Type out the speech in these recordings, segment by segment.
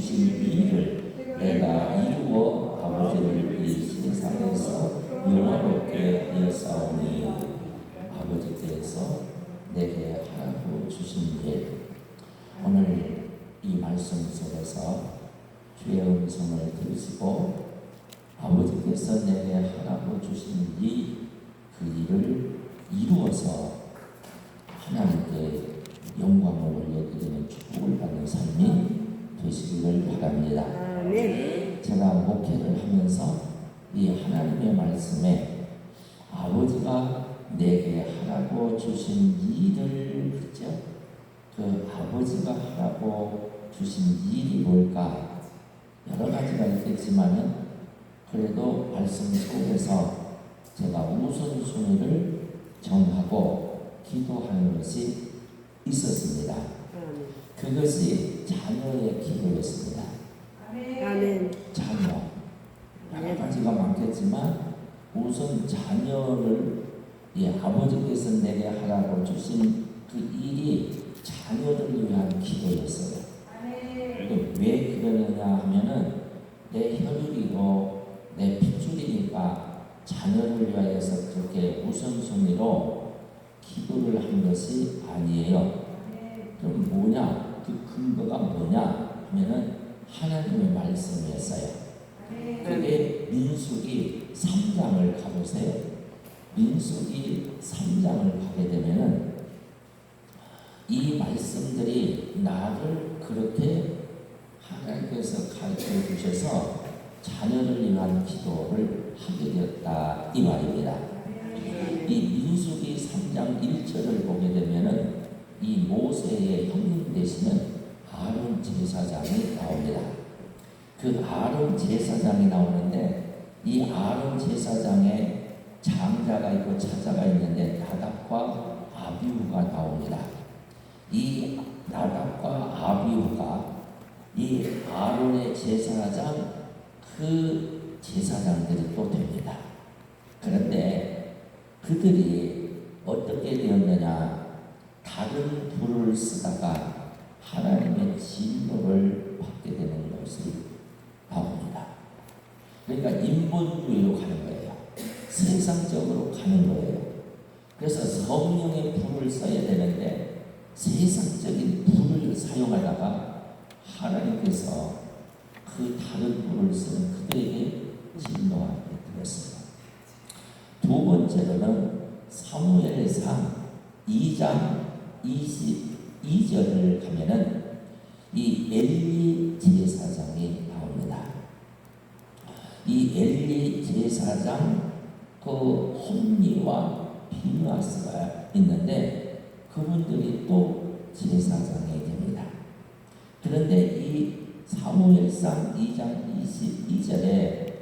주신 일을 내가 이루어 아버지를 이 세상에서 영화롭게 하였사오니 아버지께서 내게 하라고 주신 일. 오늘 이 말씀 속에서 주의 음성을 들으시고 아버지께서 내게 하라고 주신 그 일을 이루어서 하나님께 영광을 올려드리는 축복을 받는 삶이 되시기를 바랍니다. 제가 목회를 하면서 이 하나님의 말씀에 아버지가 내게 하라고 주신 일을, 그렇죠? 그 아버지가 하라고 주신 일이 뭘까? 여러 가지가 있겠지만은 그래도 말씀 속에서 제가 우선순위를 정하고 기도하는 것이 있었습니다. 그것이 자녀의 기도였습니다. 아멘. 자녀. 여러 가지가 많겠지만 우선 자녀를 아버지께서 내게 하라고 주신 그 일이 자녀를 위한 기도였어요. 왜 그러느냐 하면은 내 혈육이고 내 핏줄이니까 자녀를 위하여서 그렇게 우선순위로 기도를 한 것이 아니에요. 그럼 뭐냐? 그 근거가 뭐냐 하면은 하나님의 말씀이었어요. 그게 민수기 3장을 가보세요. 민수기 3장을 가게 되면은 이 말씀들이 나를 그렇게 하나님께서 가르쳐 주셔서 자녀를 위한 기도를 하게 되었다 이 말입니다. 이 민수기 3장 1절을 보게 되면은 이 모세의 형님 되시는 아론 제사장이 나옵니다. 그 아론 제사장이 나오는데 이 아론 제사장의 장자가 있고 차자가 있는데 나답과 아비후가 나옵니다. 이 나답과 아비후가 이 아론의 제사장 그 제사장들이 또 됩니다. 그런데 그들이 어떻게 되었느냐? 다른 불을 쓰다가 하나님의 진노를 받게 되는 것이 나옵니다. 그러니까 인본주의로 가는 거예요. 세상적으로 가는 거예요. 그래서 성령의 불을 써야 되는데 세상적인 불을 사용하다가 하나님께서 그 다른 불을 쓰는 그들에게 진노하게 되었습니다. 두 번째로는 사무엘상 2장 22절을 가면은 이 엘리 제사장이 나옵니다. 이 엘리 제사장 그 홈리와 비누아스가 있는데 그분들이 또 제사장이 됩니다. 그런데 이 사무엘상 2장 22절에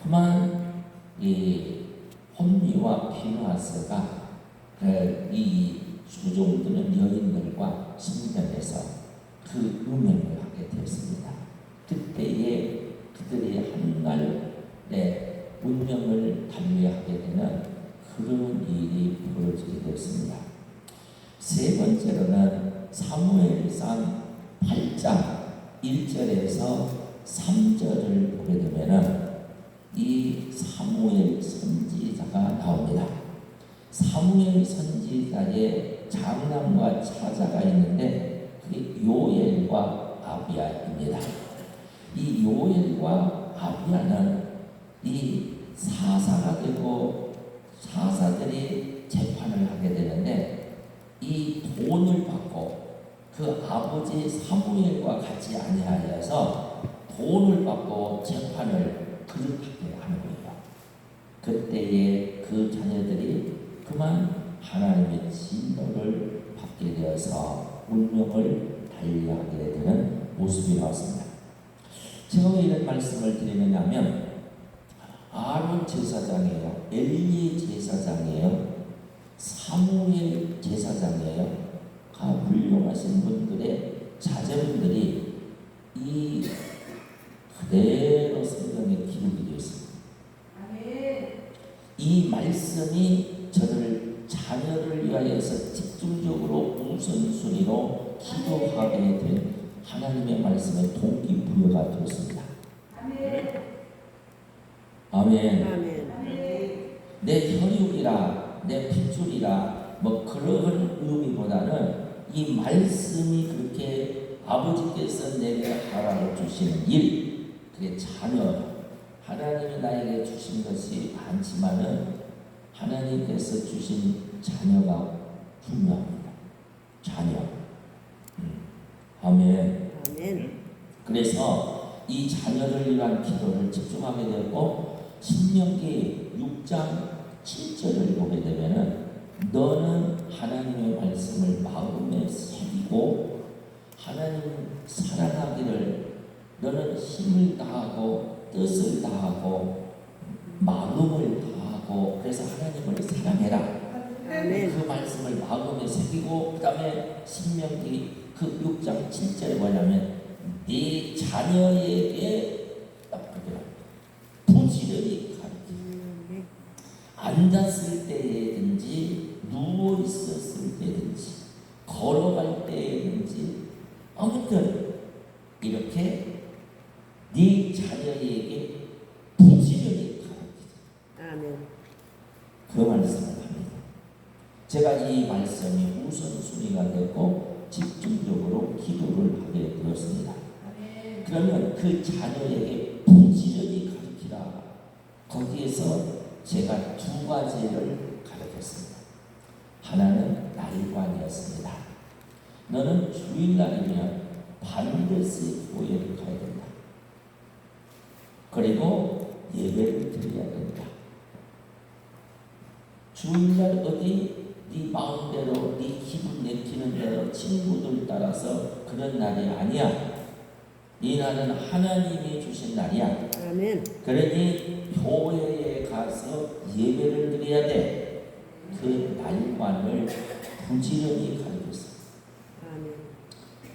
그만 이 홈리와 비누아스가 이 수종드는 여인들과 신전에서 그 음행을 하게 되었습니다. 그때에 그들이 한날의 운명을 달리하게 되는 그런 일이 벌어지게 되었습니다. 세 번째로는 사무엘상 8장 1절에서 3절을 보게 되면은 이 사무엘 선지자가 나옵니다. 사무엘 선지자의 장남과 차자가 있는데 그게 요엘과 아비야입니다. 이 요엘과 아비야는 이 사사가 되고 사사들이 재판을 하게 되는데 이 돈을 받고 그 아버지 사무엘과 같이 아니하여서 돈을 받고 재판을 그릇하게 하는 거예요. 그때에 그 자녀들이 그만 하나님의 진노를 받게 되어서 운명을 달리하게 되는 모습이 나왔습니다. 제가 왜 이런 말씀을 드리느냐 하면 아론 제사장이에요. 엘리 제사장이에요. 사무엘 제사장이에요. 훌륭하신 분들의 자제분들이 이 그대로 성경에 기록이 되어 있습니다. 이 말씀이 저를 자녀를 위하여서 집중적으로 우선순위로 기도하게 된 하나님의 말씀에 동기부여가 되었습니다. 아멘. 아멘. 내 혈육이라 내 핏줄이라 뭐 그런 의미보다는 이 말씀이 그렇게 아버지께서 내게 하라고 주시는 일, 그게 자녀, 하나님이 나에게 주신 것이 많지만은 하나님께서 주신 자녀가 중요합니다. 자녀. 아멘. 아멘. 그래서 이 자녀를 위한 기도를 집중하게 되었고, 신명기 6장 7절을 보게 되면은 너는 하나님의 말씀을 마음에 새기고 하나님 사랑하기를 너는 힘을 다하고 뜻을 다하고 마음을 다하고 그래서 하나님을 사랑해라. 아멘. 그 말씀을 마음에 새기고 그 다음에 신명기 그 6장 7절에 뭐냐면 네 자녀에게 딱 그렇게 부지런히 가르치라. 앉았을 때든지 누워 있었을 때든지 걸어갈 때든지 아무튼 이렇게 네 자녀에게 부지런히 가르치자. 아멘. 그 말씀을 합니다. 제가 이 말씀이 우선순위가 되고 집중적으로 기도를 하게 되었습니다. 그러면 그 자녀에게 부지런히 가르치라. 거기에서 제가 두 가지를 가르쳤습니다. 하나는 날관이었습니다. 너는 주일날이면 반드시 교회를 가야 된다. 그리고 예배를 드려야 된다. 주일날 어디 네 마음대로 네 기분 내키는 대로 친구들 따라서 그런 날이 아니야. 이 날은 하나님이 주신 날이야. 아멘. 그러니 교회에 가서 예배를 드려야 돼. 그 날만을 부지런히 가르쳤어요. 아멘.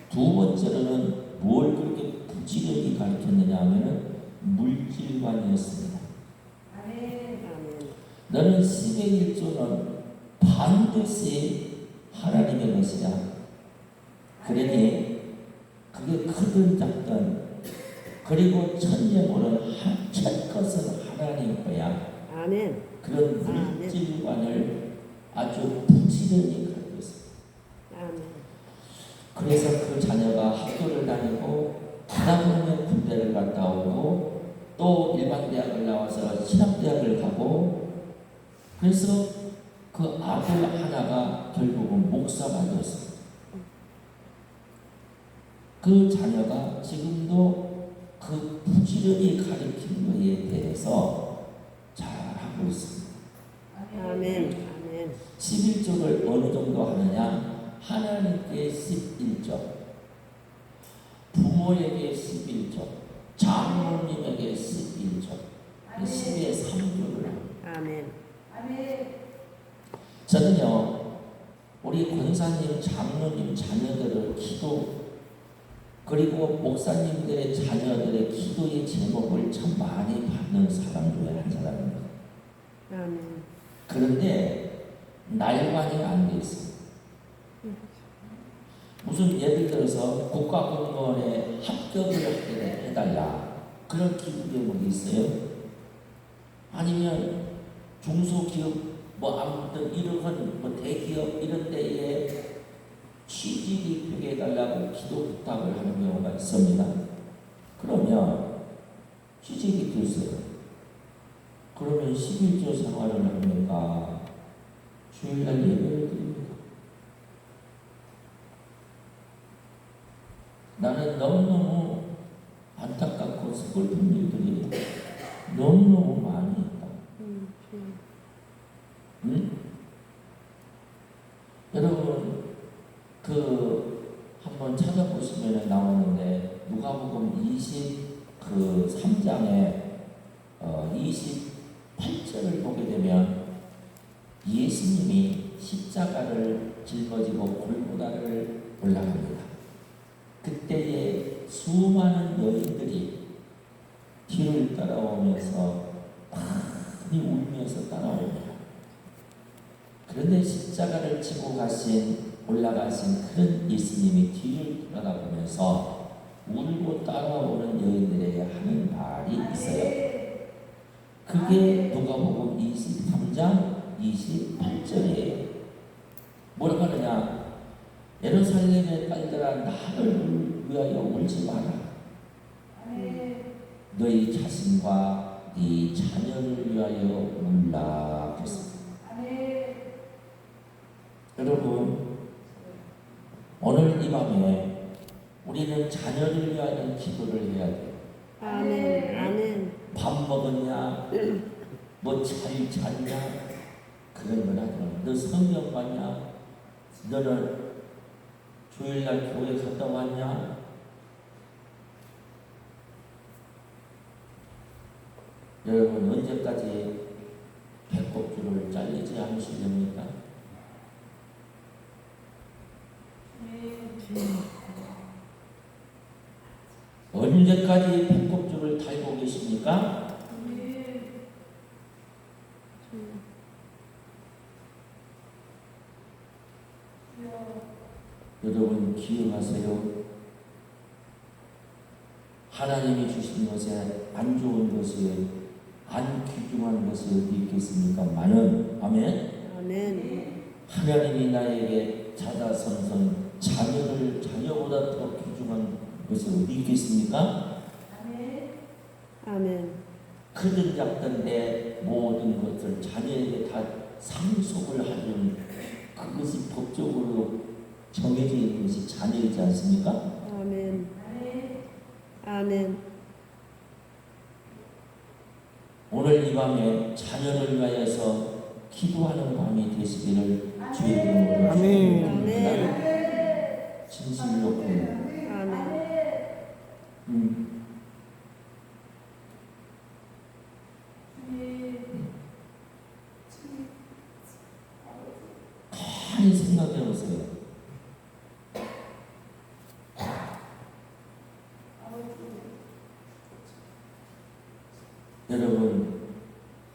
두 번째로는 뭘 그렇게 부지런히 가르쳤느냐 하면은 물질관이었습니다. 아멘. 너는 10의 1조는 반드시 하나님의 것이야. 그러니 그게 크든 작든 그리고 천재물은 첫 것은 하나님 거야. 아멘. 그런 물질관을 아주 부지런히 가르쳤어요. 아멘. 그래서 그 자녀가 학교를 다니고 하다 보면 군대를 갔다 오고 또 일반 대학을 나와서 신학대학을 가고 그래서 그 아들 하나가 결국은 목사가 되었습니다. 그 자녀가 지금도 그 부지런히 가르친 것에 대해서 잘하고 있습니다. 아멘. 11조를 어느 정도 하느냐? 하나님께 11조, 부모에게 11조, 장로님에게 11조, 10의 3조를 아멘. 저는요, 우리 권사님, 장로님 자녀들의 기도 그리고 목사님들의 자녀들의 기도의 제목을 참 많이 받는 사람 중에 한 사람입니다. 아멘. 그런데 날만이 안 돼 있어요. 무슨 예를 들어서 국가공무원에 합격을 하게 해달라 그런 기도 제목이 있어요. 아니면 중소기업 뭐 아무튼 이런 뭐 대기업 이런 데에 취직이 되게 해달라고 기도 부탁을 하는 경우가 있습니다. 그러면 취직이 됐어요. 그러면 11조 생활을 합니까? 주일날 예배를 드립니다. 나는 너무너무 안타깝고 슬픈 일들이 너무너무 많이 있다. 응? 여러분 한번 찾아보시면 나오는데 누가복음 23장에 28절을 보게 되면 예수님이 십자가를 짊어지고 골고다를 올라갑니다. 그때에 수많은 여인들이 뒤를 따라오면서 많이 울면서 따라옵니다. 그런데 십자가를 지고 올라가신 그런 예수님이 뒤를 돌아다보면서 뒤로 따라오는 여인들에게 하는 말이 있어요. 그게 누가복음 23장 28절이에요. 뭐라고 하느냐? 예루살렘의 딸들아 나를 위하여 울지 마라. 너희 자신과 네 자녀를 위하여 울라 했습니다. 여러분, 오늘 이 밤에 우리는 자녀를 위하여 기도를 해야 돼요. 아멘. 아멘. 밥 먹었냐? 뭐 잘 잤냐? 그런 건 아니야. 너 성경 봤냐? 너는 주일날 교회 갔다 왔냐? 여러분, 언제까지 배꼽줄을 잘리지 않으시렵니까? 언제까지 배꼽줄을 달고 계십니까? 여러분 기억하세요. 하나님이 주신 것에 안 좋은 것이 안 귀중한 것이 어디 있겠습니까? 많은 아멘. 아멘. 하나님이 나에게 자자손손 자녀보다 더 귀중한 것이 어디 있겠습니까? 아멘. 크든 작든 내 모든 것을 자녀에게 다 상속을 하는 그것이 법적으로 정해져 있는 것이 자녀이지 않습니까? 아멘. 아멘. 오늘 이 밤에 자녀를 위하여서 기도하는 밤이 되시기를 주의 이름으로 아멘. 축원합니다. 진실로 구합니다. 아멘. 가만히 생각해 보세요. 여러분,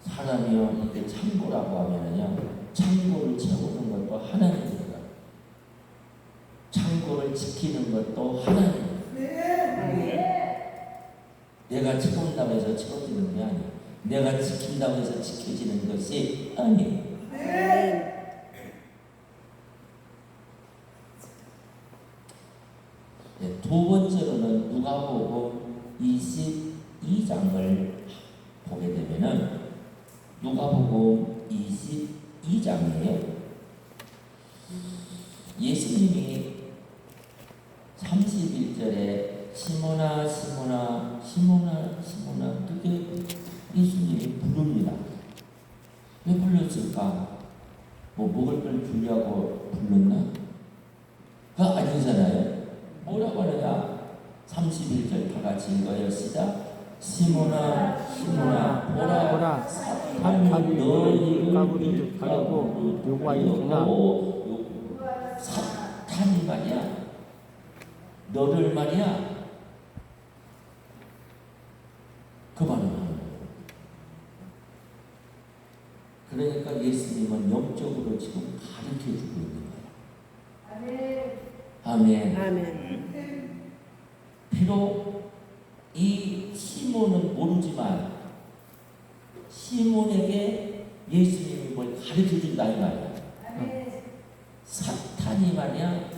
사람이요 이게 창고라고 하면은요, 창고를 채우는 것도 하나님입니다. 창고를 지키는 것도 하나님입니다. 내가 채운다고 해서 채워지는 게 아니에요. 내가 지킨다고 해서 지켜지는 것이 아니에요. 아멘. 네, 두 번째로는 누가복음 22장을 보게 되면은 누가복음 22장이에요. 예수님이 31절에 시몬아 시몬아 시몬아 시몬아 그게 예수님이 부릅니다. 왜 불렀을까? 뭐 먹을 걸 주려고 불렀나? 그거 아니잖아요. 뭐라고 하느냐? 31절 다 같이 읽어요. 시작. 시몬아 시몬아 보라 사탄이 너희 까부리를 가려고 요구하였으나 사탄이 말이야 너를 말이야 그 말은 하는 거예요. 그러니까 예수님은 영적으로 지금 가르쳐주고 있는 거예요. 아멘. 아멘. 비록 이 시몬은 모르지만 시몬에게 예수님이 뭘 가르쳐준다 이 말이야. 사탄이 말이야.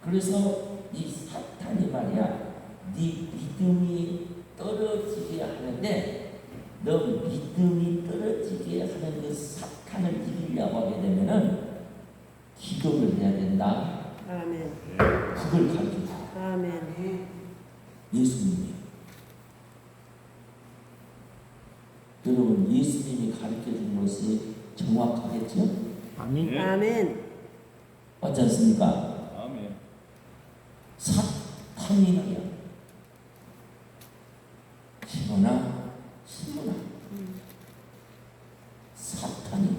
그래서 이 사탄이 말이야 네 믿음이 떨어지게 하는데 너 믿음이 떨어지게 하는 그 사탄을 이기려고 하게 되면은 기도를 해야 된다. 아멘. 그걸 가르쳐줘. 아멘. 예수님이. 여러분 예수님이 가르쳐준 것이 정확하겠죠? 아멘. 아멘. 맞지 않습니까? 아멘. 사탄이 말이야. 시몬아 시몬아 사탄이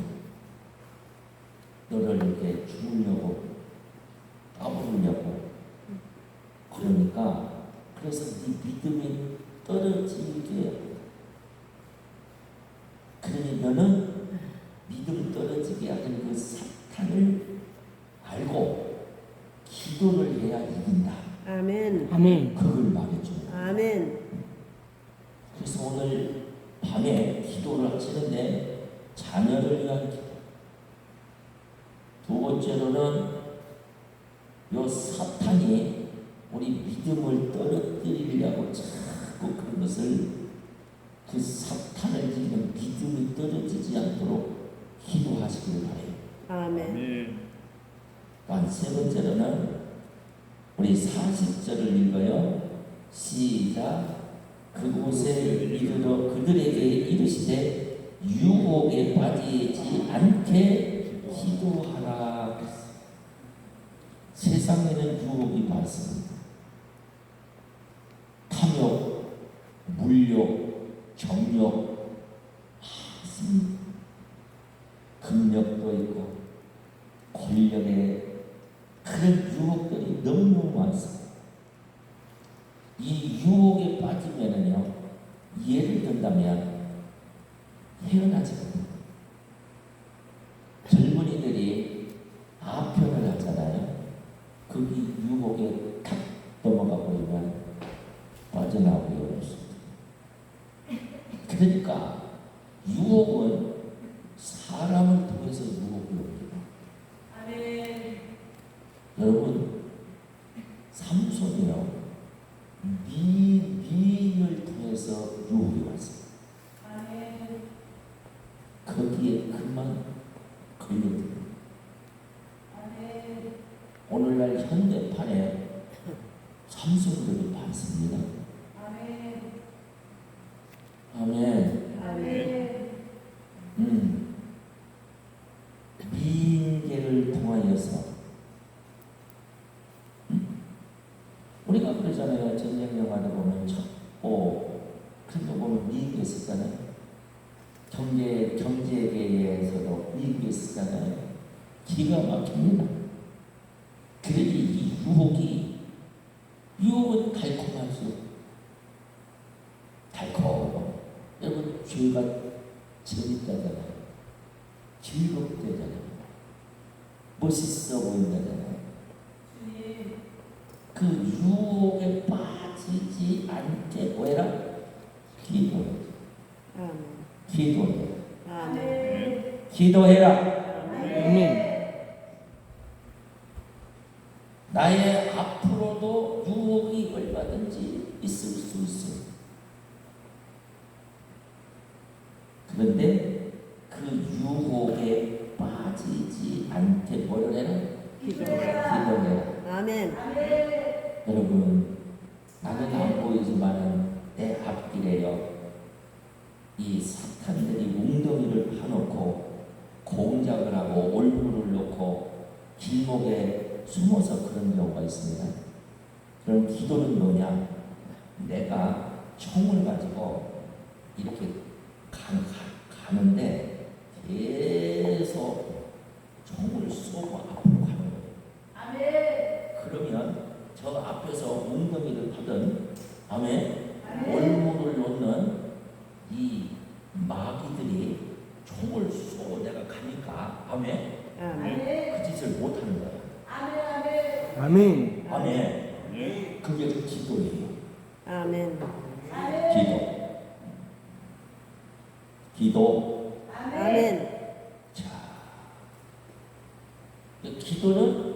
너를 이렇게 죽으려고 까부르려고 그러니까 그래서 네 믿음이 떨어지게 그러니 너는 믿음 떨어지게 하는 그 사탄을 알고 기도를 해야 이긴다. 아멘. 아멘. 그걸 말해줘요. 아멘. 그래서 오늘 밤에 기도를 하시는데 자녀를 위한 기도. 두 번째로는 요 사탄이 우리 믿음을 떨어뜨리려고 자꾸 그런 것을 그 사탄을 지금 믿음이 떨어지지 않도록 기도하시기를 바래요. 아멘. 또한 세 번째로는 우리 40절을 읽어요. 시작. 그곳에 이르러 그들에게 이르시되 유혹에 빠지지 않게 기도하라. 세상에는 유혹이 많습니다. 탐욕, 물욕, 정욕 많습니다. 금욕도 있고 권력의 그런 유혹들이 너무 많습니다. 이 유혹에 빠지면은요, 예를 든다면 헤어나지 못합니다. 젊은이들이 아편을 하잖아요. 거기 유혹에 탁 넘어가 버리면 빠져나오기 어렵습니다. 그러니까 유혹은 사람을 통해서 유혹이 옵니다. 여러분, 삼손이요, 미인을 통해서 유혹이 왔어요. 거기에 그만 걸려듭니다. 오늘날 현대판에 삼손들이 많습니다. 아멘. 미인계를 통하여서 우리가 그러잖아요. 전쟁 영화를 보면 첩보 그런 거 보면 미인계 쓰잖아요. 경제계에서도 미인계 쓰잖아요. 기가 막힙니다. 그러니 이 유혹은 달콤하죠. 달콤. 여러분, 죄가 재밌다잖아요. 즐겁다잖아요. 멋있어 보인다잖아요. 그 유혹에 빠지지 않게 뭐해라? 기도해. 기도해. 기도해라. 아멘. 나의 앞으로도 유혹이 얼마든지 있을 수 있어요. 그런데 그 유혹에 빠지지 않게 뭐를 해라? 기도해라. 아멘. 여러분, 나는 안 보이지만 내 앞길에요, 이 사탄들이 웅덩이를 파놓고 공작을 하고 올무를 놓고 길목에 숨어서 그런 경우가 있습니다. 그럼 기도는 뭐냐? 내가 총을 가지고 이렇게 가는데 계속 총을 쏘고 앞으로 가는 거예요. 그러면 저 앞에서 웅덩이를 파든 올무를 놓는 이 마귀들이 총을 쏘고 내가 가니까 그 짓을 못하는 거야. 아멘. 아멘. 그게 기도예요. 아멘. 기도. 아멘. 자, 기도는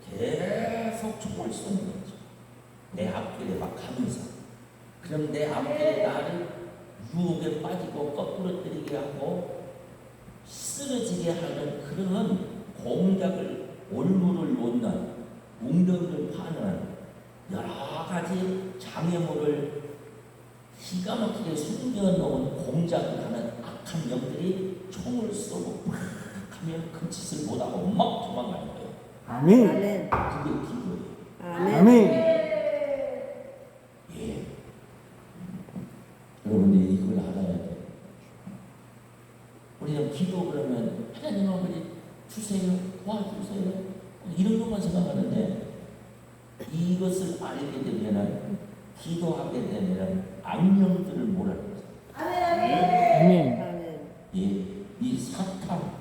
계속 총을 쏘는 거죠. 내 앞길에 막 가면서. 그럼 내 앞길에 나를 유혹에 빠지고 거꾸로 때리게 하고 쓰러지게 하는 그런 공작을, 올무를 놓는, 웅덩이를 파는 여러 가지 장애물을 기가 막히게 숨겨놓은 공작을 하는 악한 영들이 총을 쏘고 팍 하면 그 짓을 못하고 막 도망가는 거예요. 아멘. 아멘. 그게 기도예요. 아멘. 예. 여러분들이 이걸 알아야 돼요. 우리는 기도 그러면 하나님 아버지 주세요, 도와주세요, 이런 것만 생각하는데 이것을 알게 되면은, 기도하게 되면은 악령들을 몰아내요. 아멘. 아멘. 예, 이 사탄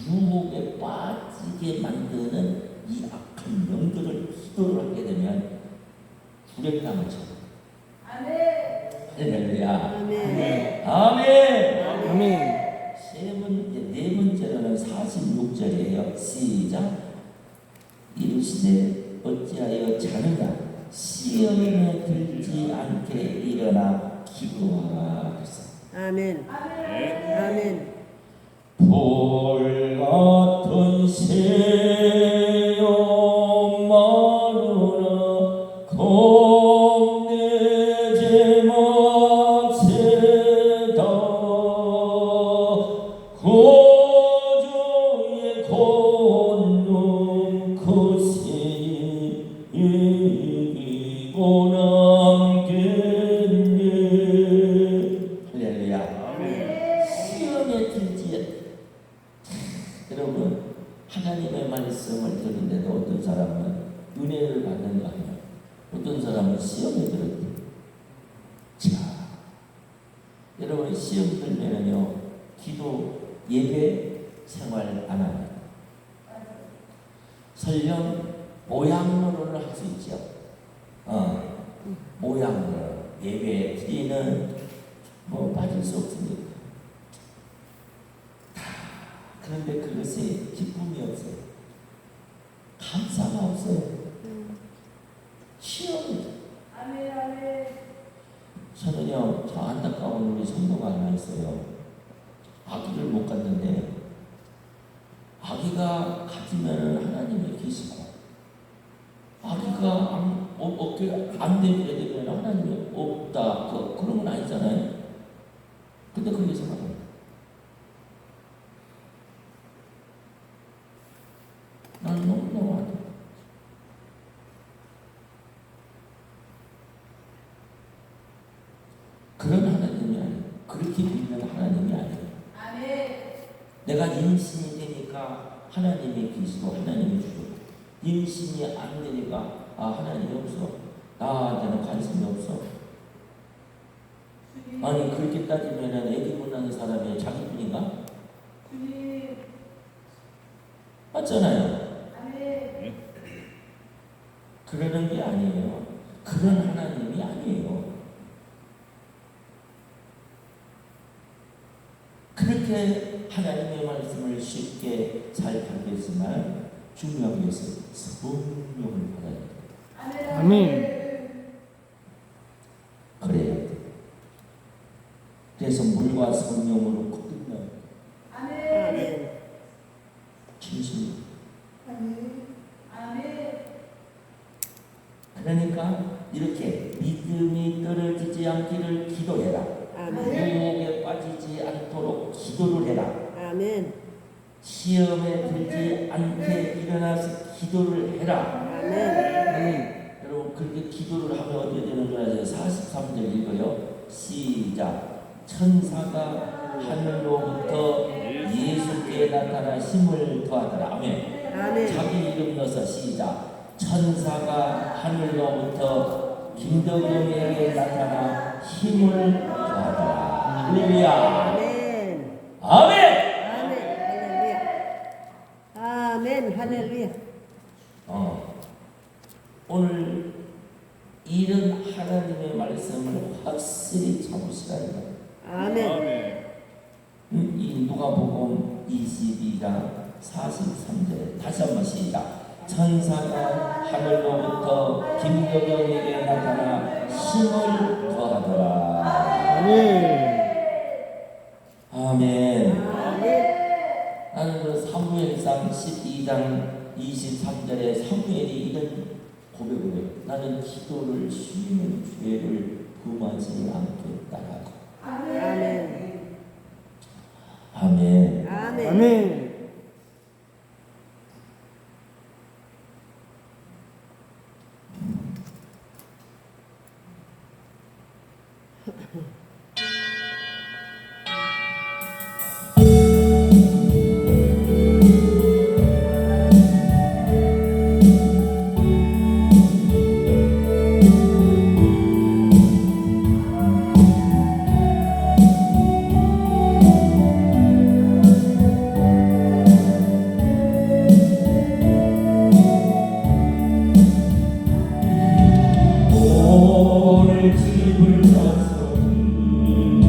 유혹에 빠지게 만드는 이 악한 영들을 기도를 하게 되면 구력담을 쳐. 할렐루야. 아멘. 아멘. 아멘. 네 번째로는 46절이에요. 시작. 이르시되 어찌하여 자느냐 시험에 들지 않게 일어나 기도하라. 그랬어. 아멘. 아멘. 불 같은 시험만으로 겁내지 맙시다. 고조의 권능 크시니 이기고 남겠네. 할렐루야. 시험에 들지. 여러분, 하나님의 말씀을 듣는데도 어떤 사람은 은혜를 받는 거 아니에요. 어떤 사람은 시험에 들었대. 자, 여러분 시험 들면은요, 기도 예배 생활 안 합니다. 설령 모양으로는 할 수 있죠. 모양으로 예배 드리는 뭐 빠질 수 없습니다. 그런데 그것에 기쁨이 없어요. 감사가 없어요. 시험이죠. 저는요, 저 안타까운 우리 성도가 하나 있어요. 아기를 못 갖는데, 아기가 가지면 하나님이 계시고, 아기가 어깨 안 되게 되면 하나님이 없다. 그런 건 아니잖아요. 근데 그렇게 생각합니다. 나는 너무너무 안 돼. 그런 하나님이 아니에요. 그렇게 믿는 하나님이 아니에요. 내가 임신이 되니까 하나님이 계시고 하나님이 주시고, 임신이 안 되니까 하나님이 없어. 나한테는 관심이 없어. 아니 그렇게 따지면은 애기 못 낳는 사람이 자기뿐인가? 맞잖아요. 그러는 게 아니에요. 그런 하나님이 아니에요. 그렇게 하나님의 말씀을 쉽게 잘 받겠지만 중요한 것은 성령을 받아야 돼요. 아멘. 그래야 돼요. 그래서 물과 성령으로 거듭나요. 아멘. 진실로. 그러니까 이렇게 믿음이 떨어지지 않기를 기도해라. 아멘. 유혹에 빠지지 않도록 기도를 해라. 아멘. 시험에 들지 않게 일어나서 기도를 해라. 아멘. 여러분 그렇게 기도를 하면 어떻게 되는 줄 아세요? 43절 읽어요. 시작. 천사가 하늘로부터 예수께 나타나 힘을 더하더라. 아멘. 아멘. 자기 이름 넣어서 시작. 천사가 하늘로부터 김덕영에게 나타나 힘을 더하더라. 할렐루야. 아멘. 아멘. 아멘. 할렐루야. 아멘. 할렐루야. 오늘 이런 하나님의 말씀을 확실히 잡으시라. 아멘. 이 누가복음 22장 43절 다시 한번 시작. 천사가 하늘로부터 김덕영에게 나타나 힘을 더하더라. 아멘. 아멘. 아멘. 나는 그 사무엘상 12장 23절에 사무엘이 이런 고백을 해요. 나는 기도를 쉬는 죄를 범하지 않겠다라고. 아멘. 아멘. 아멘. 아멘. 오 집을 나서니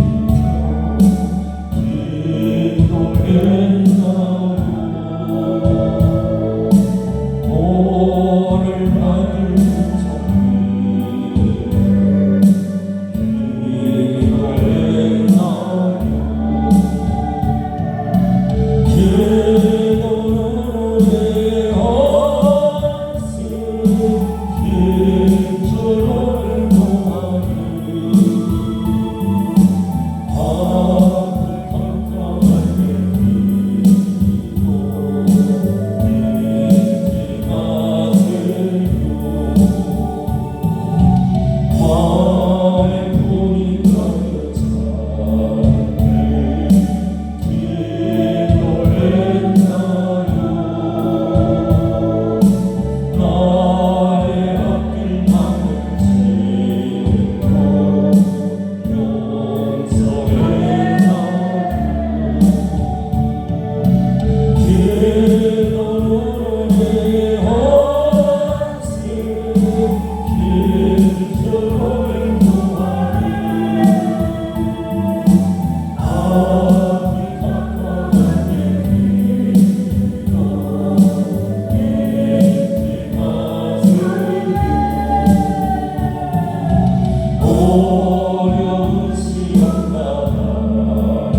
기도했나요? 오늘 받을 종이 기도했나요? 기도의 헌신 길처럼 동하니 아프감감하게 기도 잊지 마세요. 마음에 돈이 가득 차네 기도했나요? 나의 앞길 막은 죄도 용서했나요? 기도의 헌신 길처럼 동하니 앞이 깜깜하게 기도 잊지 마세요. 어려운 시간 나날에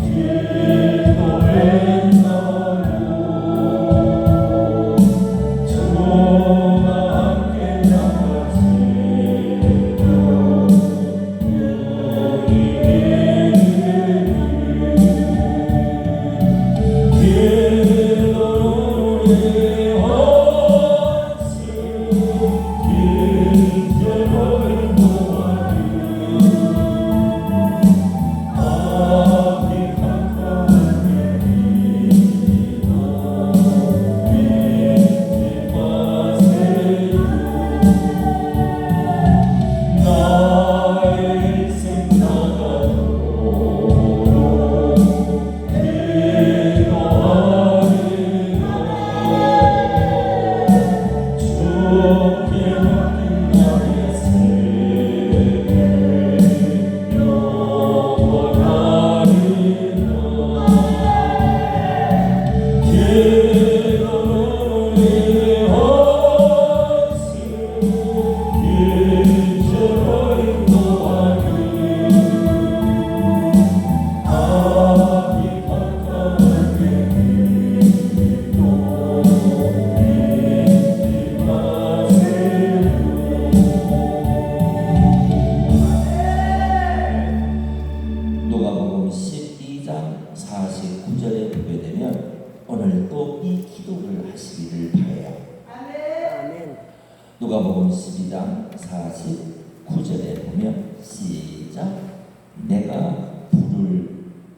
기도했나요? 저와 함께 나가시며 용이 기도의 헌신 길처럼 동하니 앞이 깜깜하게 기도 잊지 마세요. 나의 인생 나가도록 기도하리라. 주께 맡긴 나의 생애 영원하리라. 기도의 헌신 길처럼 동하니 앞이 깜깜하게 기도 잊지 마세요. 누가복음 12장 49절에 보게 되면 오늘 또 이 기도를 하시기를 바라요. 아멘. 누가복음 12장 49절에 보면 시작. 내가 불을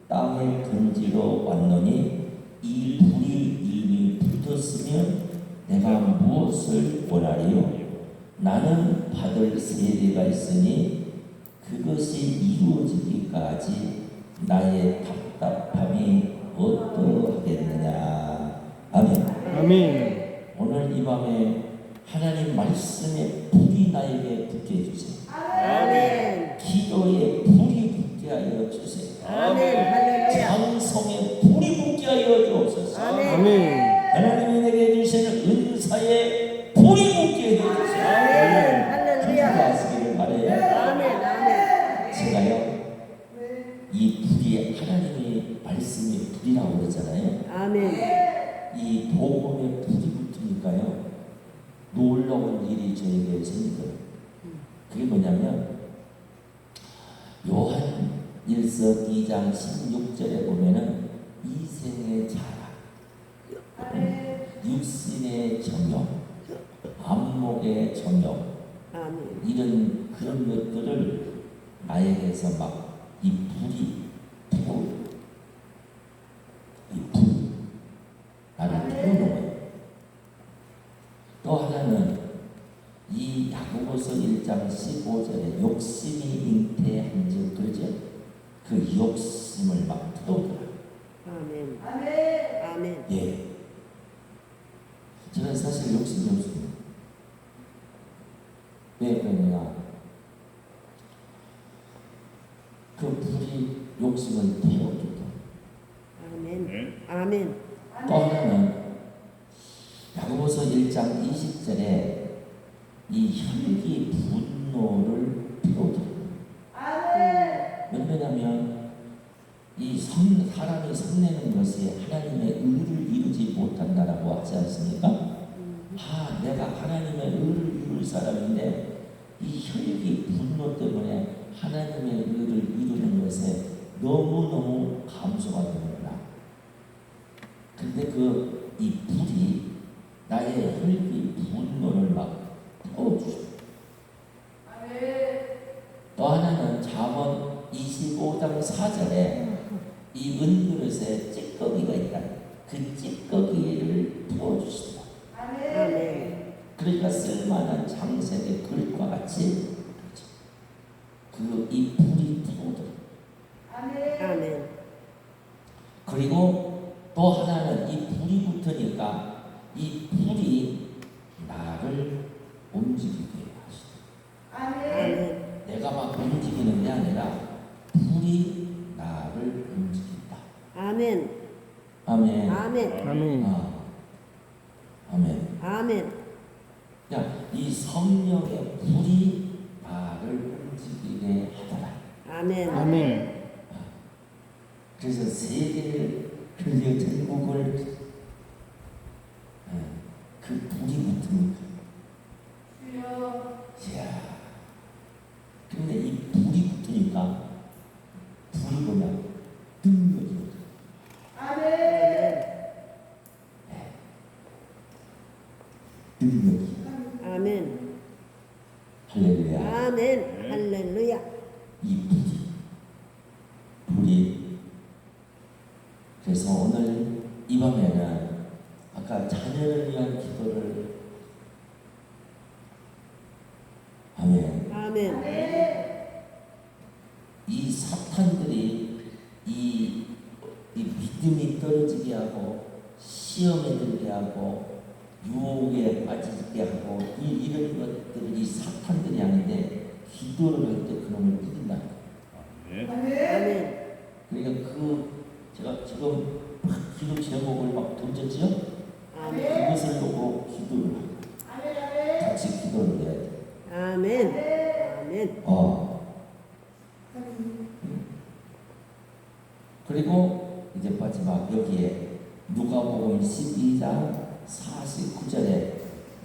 땅에 던지러 왔노니 이 불이 이미 붙었으면 내가 무엇을 원하리요? 나는 받을 세례가 있으니 그것이 이루어지기까지 나의 답답함이 어떠하겠느냐. 아멘. 아멘. 오늘 이 밤에 하나님 말씀의 불이 나에게 붙게 해주세요. 아멘. 기도에 불이 붙게 하여 주세요. 아멘. 할렐루야. 찬송에 불이 붙게 하여 주옵소서. 아멘. 아멘. 하나님이 내게 주시는 은사에 불이 붙게 해 주세요. 아멘. 할렐루야. 기도하시기를 바라요. 아멘. 아멘. 제가요 이 불이 하나님의 말씀의 불이라고 그러잖아요. 아멘. 이 복음에 불이 붙으니까요 놀라운 일이 저에게 생기더라고요. 그게 뭐냐면 요한 1서 2장 16절에 보면은 이생의 자라, 육신의 정욕, 안목의 정욕, 아멘. 이런 그런 것들을 나에게서 막 이 불이 태우고 이 불 나를 태우는 거예요. 또 하나는 이 야고보서 1장 15절에 욕심이 잉태한즉 그러죠? 그 욕심을 막 태우더라. 아멘. 아멘. 예. 저는 사실 욕심이 없습니다. 왜 그러냐? 욕심을 태워주고, 아멘. 아멘. 또 하나는 야고보서 1장 20절에 이 혈기 분노를 태워주고, 왜냐하면 이 사람이 성내는 것이 하나님의 의를 이루지 못한다라고 하지 않습니까? 내가 하나님의 의를 이룰 사람인데 이 혈기 분노 때문에 하나님의 의를 이루는 것에 너무너무 감소가 되는구나. 근데 이 불이 나의 혈기 분노를 막 태워주죠. 또 하나는 잠언 25장 4절에 이 은그릇에 찌꺼기가 있다. 그 찌꺼기를 태워주신다. 아멘. 그러니까 쓸만한 장색의 그릇과 같이 이 불이 태우더라. 아멘. 그리고 또 하나는 이 불이 붙으니까 이 불이 나를 움직이게 하시다. 아멘. 내가 막 움직이는 게 아니라 불이 나를 움직인다. 아멘. 아멘. 아멘. 아멘. 아멘. 아멘. 이 성령의 불이 나를 움직이게 하더라. 아멘. 아멘. 그래서 세계를 흘려 전국을 그 불이 붙으니까. 이야. 근데 이 불이 붙으니까 불이 뭐냐? 능력이. 능력이. 아멘. 할렐루야. 아멘. 할렐루야. 이 불이. 그래서 오늘 이 밤에는 아까 자녀를 위한 기도를 아멘. 아멘. 이 사탄들이 이 믿음이 떨어지게 하고 시험에 들게 하고 유혹에 빠지게 하고 이런 것들이 사탄들이 아닌데 기도를 할 때 그놈을 이긴다. 아멘. 그러니까 제가 지금 막 기도 제목을 막 던졌지요? 아멘. 그것을 놓고 기도를 하고 같이 기도를 해야 돼. 아멘. 아멘. 그리고 이제 마지막 여기에 누가복음 12장 49절에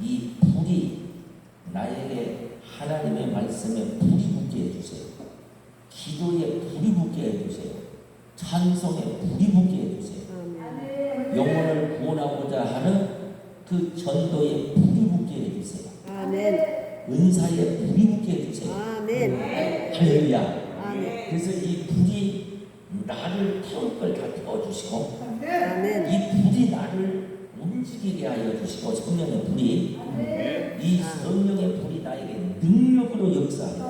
이 불이 나에게 하나님의 말씀에 불이 붙게 해주세요. 기도에 불이 붙게 해주세요. 찬송에 불이 붙게 해주세요. 아멘. 영혼을 구원하고자 하는 그 전도에 불이 붙게 해주세요. 아멘. 은사에 불이 붙게 해주세요. 아멘. 할렐루야. 아멘. 그래서 이 불이 나를 태울 걸 다 태워주시고 아멘. 이 불이 나를 움직이게 하여 주시고 성령의 불이 이 성령의 불이 나에게 능력으로 역사하라.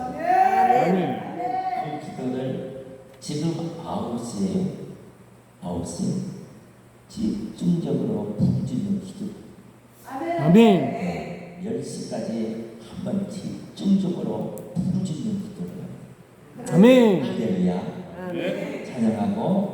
아멘. 그 기도를 지금 9시에요. 9시 집중적으로 부르짖는 기도. 아멘. 10시까지 한번 집중적으로 부르짖는 기도를 합니다. 아멘. 할렐루야. 아멘. 찬양하고